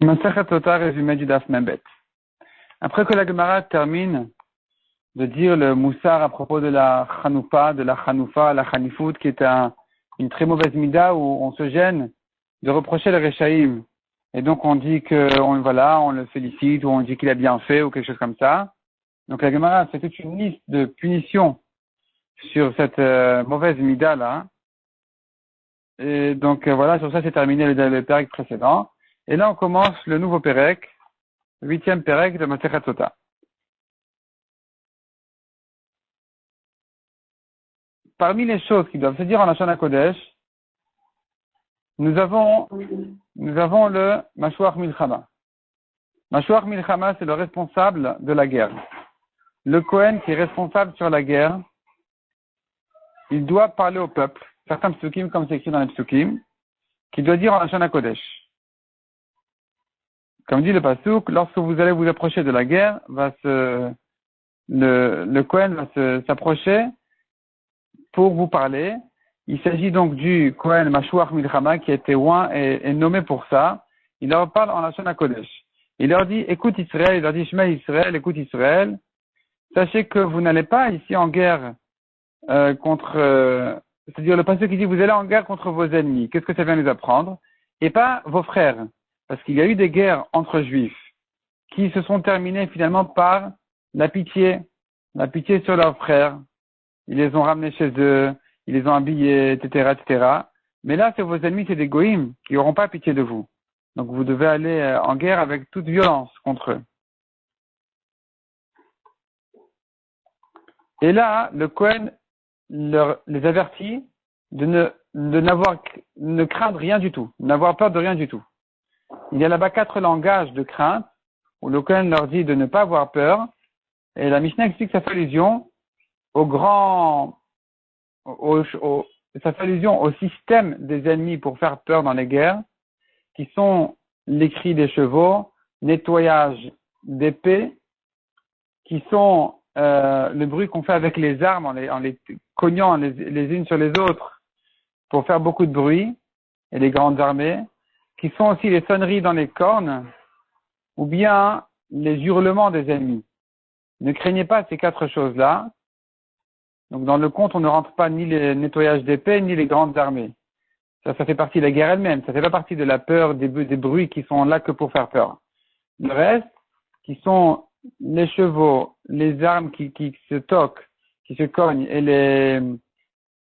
Masechet Sota, résumé du Daf Membet. Après que la Gemara termine de dire le moussar à propos de la chanoupa, de la chanoufa, la chanifout, qui est une très mauvaise mida où on se gêne de reprocher le Rechaïm. Et donc on dit on le félicite, ou on dit qu'il a bien fait, ou quelque chose comme ça. Donc la Gemara fait toute une liste de punitions sur cette mauvaise mida là. Et donc sur ça c'est terminé le Pérec précédent. Et là on commence le nouveau Pérec, 8e Pérec de Masechet Sota. Parmi les choses qui doivent se dire en Lashon HaKodesh, nous avons le Mashuach Milchama. Mashuach Milchama, c'est le responsable de la guerre. Le Kohen qui est responsable sur la guerre, il doit parler au peuple, certains psukim, comme c'est écrit dans les psukim, qui doit dire en Lashon HaKodesh. Comme dit le pasuk, lorsque vous allez vous approcher de la guerre, le Kohen va s'approcher pour vous parler. Il s'agit donc du Kohen Mashuach Milchama qui a été oint et nommé pour ça. Il leur parle en Lashon HaKodesh. Il leur dit, écoute Israël, il leur dit, Shema Israël, écoute Israël. Sachez que vous n'allez pas ici en guerre c'est-à-dire le pasteur qui dit, vous allez en guerre contre vos ennemis. Qu'est-ce que ça vient nous apprendre? Et pas vos frères. Parce qu'il y a eu des guerres entre juifs qui se sont terminées finalement par la pitié sur leurs frères. Ils les ont ramenés chez eux, ils les ont habillés, etc., etc. Mais là, c'est vos ennemis, c'est des goïms qui n'auront pas pitié de vous. Donc vous devez aller en guerre avec toute violence contre eux. Et là, le Kohen les avertit de ne craindre rien du tout, n'avoir peur de rien du tout. Il y a là-bas 4 langages de crainte où le Kohen leur dit de ne pas avoir peur. Et la Mishnah explique que ça fait allusion ça fait allusion au système des ennemis pour faire peur dans les guerres, qui sont les cris des chevaux, nettoyage d'épées, qui sont le bruit qu'on fait avec les armes en les cognant les unes sur les autres pour faire beaucoup de bruit, et les grandes armées, qui sont aussi les sonneries dans les cornes, ou bien les hurlements des ennemis. Ne craignez pas ces 4 choses-là. Donc dans le compte, on ne rentre pas ni les nettoyages d'épées, ni les grandes armées. Ça fait partie de la guerre elle-même. Ça fait pas partie de la peur, des bruits qui sont là que pour faire peur. Le reste, qui sont les chevaux, les armes qui se toquent, qui se cognent, et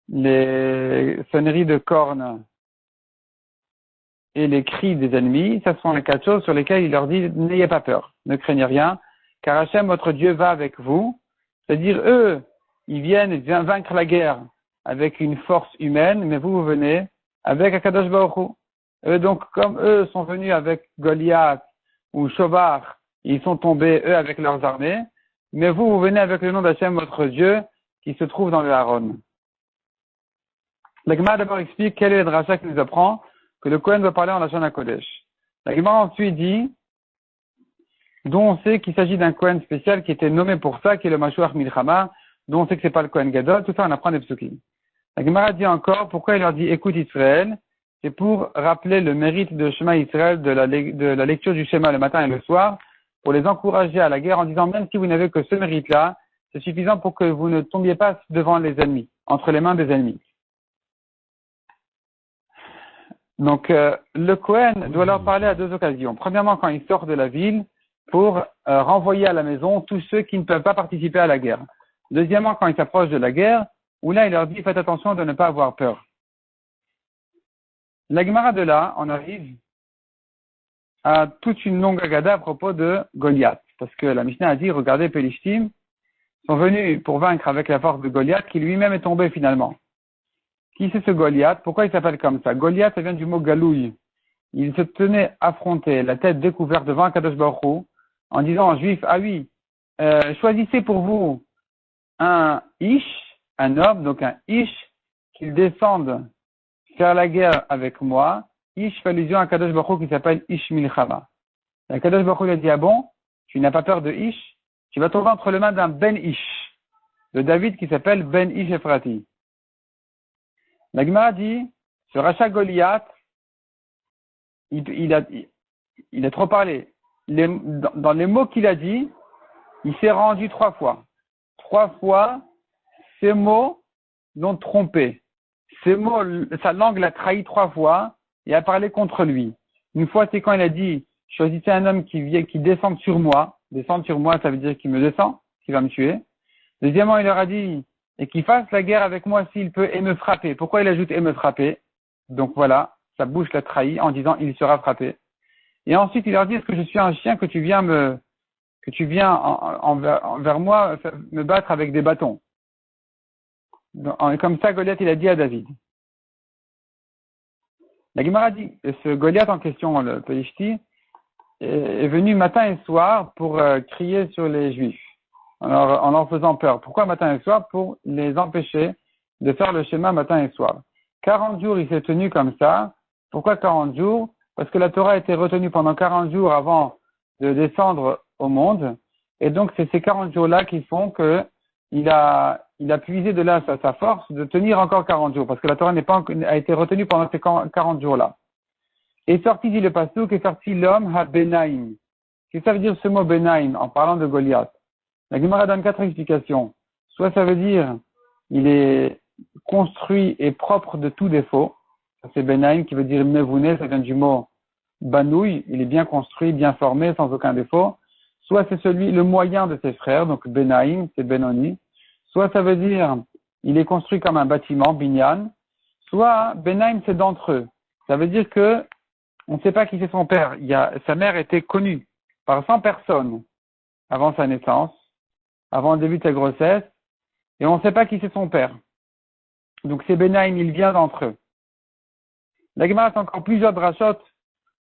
les sonneries de cornes et les cris des ennemis, ça sont les 4 choses sur lesquelles il leur dit, n'ayez pas peur, ne craignez rien, car Hachem, votre Dieu, va avec vous. C'est-à-dire, eux, ils viennent vaincre la guerre avec une force humaine, mais vous venez avec Akadosh Baruch Hu. Eux, donc, comme eux sont venus avec Goliath ou Shobar, ils sont tombés, eux, avec leurs armées, mais vous venez avec le nom d'Hachem, votre Dieu, qui se trouve dans le Haron. La Gemara d'abord explique quel est le dracha qui nous apprend que le Kohen doit parler en Lashon HaKodesh. La Gemara ensuite dit, dont on sait qu'il s'agit d'un Kohen spécial qui était nommé pour ça, qui est le Mashuach Milchama, dont on sait que c'est pas le Kohen Gadol, tout ça on apprend des psukim. La Gemara dit encore, pourquoi il leur dit écoute Israël? C'est pour rappeler le mérite de Shema Israël, de la lecture du Shema le matin et le soir, pour les encourager à la guerre en disant même si vous n'avez que ce mérite-là, c'est suffisant pour que vous ne tombiez pas devant les ennemis, entre les mains des ennemis. Donc le Kohen doit leur parler à 2 occasions. Premièrement, quand il sort de la ville, pour renvoyer à la maison tous ceux qui ne peuvent pas participer à la guerre. Deuxièmement, quand il s'approche de la guerre, où là il leur dit faites attention de ne pas avoir peur. La Gemara de là, on arrive à toute une longue agada à propos de Goliath. Parce que la Mishnah a dit, regardez, Pélishtim sont venus pour vaincre avec la force de Goliath, qui lui-même est tombé finalement. Qui c'est ce Goliath? Pourquoi il s'appelle comme ça? Goliath, ça vient du mot galouille. Il se tenait affronter la tête découverte devant Kadosh Baruch Hu, en disant en juif, ah oui, choisissez pour vous un ish, un homme, donc un ish, qu'il descende faire la guerre avec moi. Ish fait allusion à Kadosh Baruch Hu qui s'appelle Ish Milchama. Et Kadosh Baruch Hu lui a dit, ah bon, tu n'as pas peur de ish? Tu vas tomber entre les mains d'un Ben Ish, de David qui s'appelle Ben Ish Ephrati. La Gemara dit, ce rachat Goliath, il a trop parlé. Dans les mots qu'il a dit, il s'est rendu 3 fois. 3 fois, ces mots l'ont trompé. Ces mots, sa langue l'a trahi 3 fois et a parlé contre lui. Une fois, c'est quand il a dit, choisissez un homme qui descende sur moi. Descendre sur moi, ça veut dire qu'il me descend, qu'il va me tuer. Deuxièmement, il leur a dit, et qu'il fasse la guerre avec moi s'il peut et me frapper. Pourquoi il ajoute et me frapper? Donc voilà, sa bouche l'a trahi en disant, il sera frappé. Et ensuite, il leur dit, est-ce que je suis un chien que tu viens envers moi me battre avec des bâtons? Comme ça, Goliath, il a dit à David. La Gemara dit, ce Goliath en question, le Pelishti, est venu matin et soir pour crier sur les Juifs, en leur faisant peur. Pourquoi matin et soir? Pour les empêcher de faire le schéma matin et soir. 40 jours, il s'est tenu comme ça. Pourquoi 40 jours? Parce que la Torah a été retenue pendant 40 jours avant de descendre au monde. Et donc, c'est ces 40 jours-là qui font que il a puisé de là sa force de tenir encore 40 jours. Parce que la Torah a été retenue pendant ces 40 jours-là. Et sorti, dit le Passouk, est sorti l'homme ha-benaim. Qu'est-ce que ça veut dire ce mot benaim en parlant de Goliath? La Gemara donne 4 explications. Soit ça veut dire, il est construit et propre de tout défaut. C'est benaim qui veut dire mevouné, ça vient du mot banouille, il est bien construit, bien formé, sans aucun défaut. Soit c'est le moyen de ses frères, donc benaim, c'est benoni. Soit ça veut dire, il est construit comme un bâtiment, binyan. Soit benaim, c'est d'entre eux. Ça veut dire que on ne sait pas qui c'est son père. Sa mère était connue par 100 personnes avant sa naissance, avant le début de sa grossesse, et on ne sait pas qui c'est son père. Donc c'est benaim, il vient d'entre eux. La Gemara a encore plusieurs drachot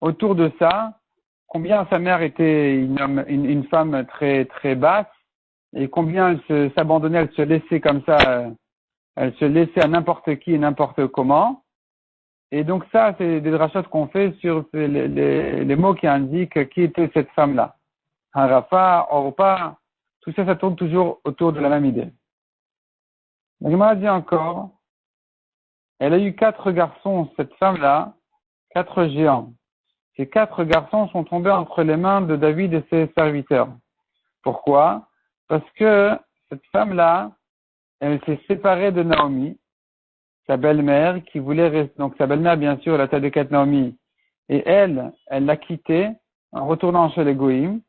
autour de ça. Combien sa mère était une femme très très basse, et combien elle s'abandonnait, elle se laissait comme ça, elle se laissait à n'importe qui et n'importe comment. Et donc ça, c'est des drachot qu'on fait sur les mots qui indiquent qui était cette femme-là. Harafa, Orpa, tout ça, ça tourne toujours autour de la même idée. La Gemara dit encore, elle a eu 4 garçons, cette femme-là, 4 géants. Ces 4 garçons sont tombés entre les mains de David et ses serviteurs. Pourquoi? Parce que cette femme-là, elle s'est séparée de Naomi, sa belle-mère, qui voulait rester. Donc sa belle-mère, bien sûr, la tête de 4 Naomi, et elle l'a quittée en retournant chez les Goïm.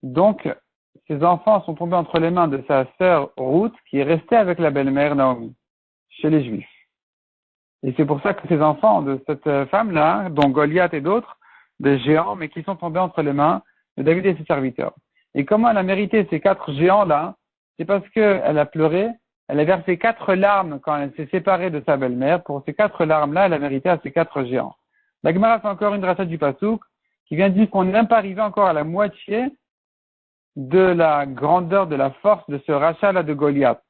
Donc, ses enfants sont tombés entre les mains de sa sœur Ruth, qui est restée avec la belle-mère Naomi, chez les Juifs. Et c'est pour ça que ces enfants de cette femme-là, dont Goliath et d'autres, des géants, mais qui sont tombés entre les mains de David et ses serviteurs. Et comment elle a mérité ces 4 géants-là? C'est parce qu'elle a pleuré, elle a versé 4 larmes quand elle s'est séparée de sa belle-mère. Pour ces 4 larmes-là, elle a mérité à ces 4 géants. La Gemara fait encore une drachot du Passouk qui vient dire qu'on n'est même pas arrivé encore à la moitié de la grandeur, de la force de ce rachat-là de Goliath.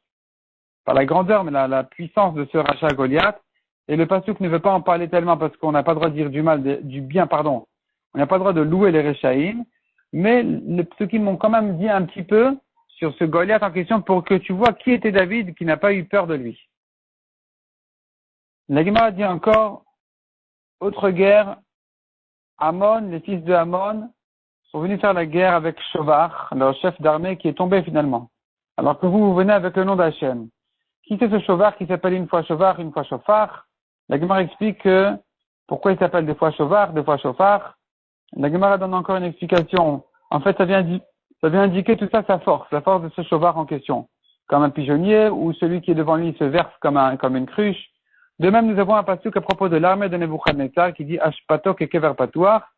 Pas la grandeur, mais la puissance de ce rachat Goliath. Et le Passouk ne veut pas en parler tellement parce qu'on n'a pas le droit de dire du bien, pardon. On n'a pas le droit de louer les Réchaïm. Mais les Psukim m'ont quand même dit un petit peu sur ce Goliath en question pour que tu vois qui était David qui n'a pas eu peur de lui. La Gemara dit encore, autre guerre, Amon, les fils de Amon, sont venus faire la guerre avec Shovar, leur chef d'armée qui est tombé finalement. Alors que vous venez avec le nom d'Hachem. Qui c'est ce Shovar qui s'appelle une fois Shovar, une fois Shofar? La Gemara explique que pourquoi il s'appelle des fois Shovar, des fois Shofar. La Gemara donne encore une explication. En fait, ça vient indiquer tout ça sa force, la force de ce Shovar en question. Comme un pigeonnier, ou celui qui est devant lui se verse comme une cruche. De même, nous avons un pasuk à propos de l'armée de Nebuchadnezzar qui dit Ashpatok et Kever Patouar.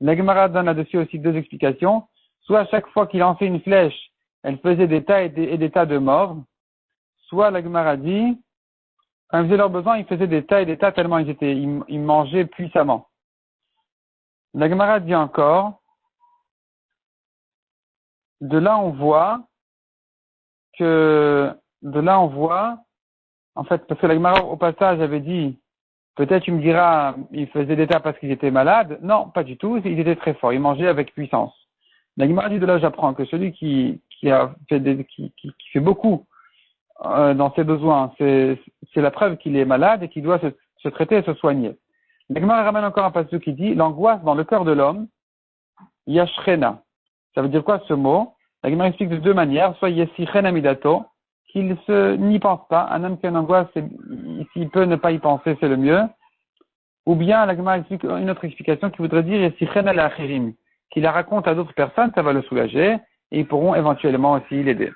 La Gemara donne là-dessus aussi 2 explications. Soit à chaque fois qu'il lançait une flèche, elle faisait des tas et des tas de morts. Soit la Gemara dit, quand ils faisaient leurs besoins, ils faisaient des tas et des tas tellement ils mangeaient puissamment. La Gemara dit encore, de là on voit, en fait, parce que la Gemara au passage avait dit, peut-être tu me diras, ils faisaient des tas parce qu'ils étaient malades. Non, pas du tout, ils étaient très forts, ils mangeaient avec puissance. La Gemara dit de là j'apprends que celui qui fait beaucoup dans ses besoins, c'est la preuve qu'il est malade et qu'il doit se traiter et se soigner. La Gemara ramène encore un passage qui dit l'angoisse dans le cœur de l'homme, Yashrena. Ça veut dire quoi ce mot? La Gemara explique de deux manières. Soit Yesichen Amidato, qu'il n'y pense pas. Un homme qui a une angoisse, s'il peut ne pas y penser, c'est le mieux. Ou bien la Gemara explique une autre explication qui voudrait dire Yesichen al-Achirim, qu'il la raconte à d'autres personnes, ça va le soulager, et ils pourront éventuellement aussi l'aider.